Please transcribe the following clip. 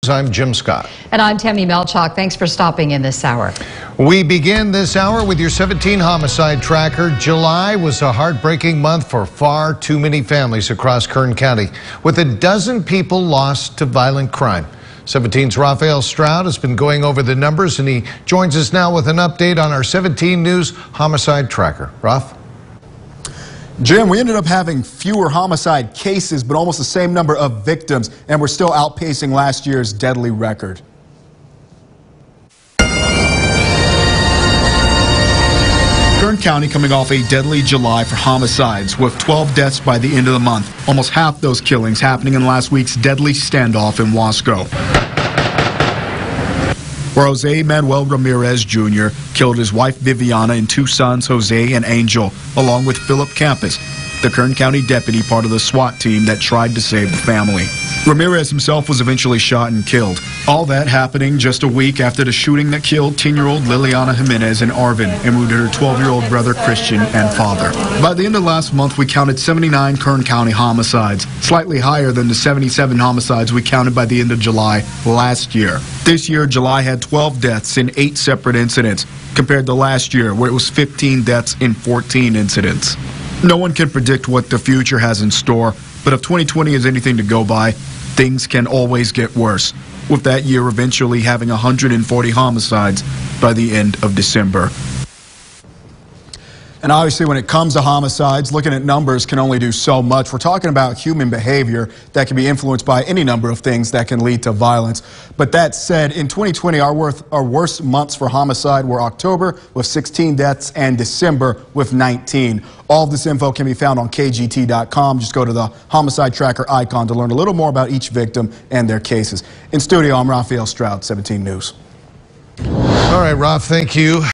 I'm Jim Scott. And I'm Tammy Melchak. Thanks for stopping in this hour. We begin this hour with your 17 homicide tracker. July was a heartbreaking month for far too many families across Kern County, with a dozen people lost to violent crime. 17's Raphael Stroud has been going over the numbers, and he joins us now with an update on our 17 News homicide tracker. Raph? Jim, we ended up having fewer homicide cases, but almost the same number of victims, and we're still outpacing last year's deadly record. Kern County coming off a deadly July for homicides, with 12 deaths by the end of the month. Almost half those killings happening in last week's deadly standoff in Wasco, where Jose Manuel Ramirez Jr. killed his wife Viviana and two sons, Jose and Angel, along with Philip Campus, the Kern County deputy part of the SWAT team that tried to save the family. Ramirez himself was eventually shot and killed. All that happening just a week after the shooting that killed 10-year-old Liliana Jimenez in Arvin and wounded her 12-year-old brother Christian and father. By the end of last month, we counted 79 Kern County homicides, slightly higher than the 77 homicides we counted by the end of July last year. This year, July had 12 deaths in 8 separate incidents, compared to last year, where it was 15 deaths in 14 incidents. No one can predict what the future has in store, but if 2020 is anything to go by, things can always get worse, with that year eventually having 140 homicides by the end of December. And obviously, when it comes to homicides, looking at numbers can only do so much. We're talking about human behavior that can be influenced by any number of things that can lead to violence. But that said, in 2020, our worst months for homicide were October with 16 deaths and December with 19. All of this info can be found on KGT.com. Just go to the homicide tracker icon to learn a little more about each victim and their cases. In studio, I'm Raphael Stroud, 17 News. All right, Raph, thank you.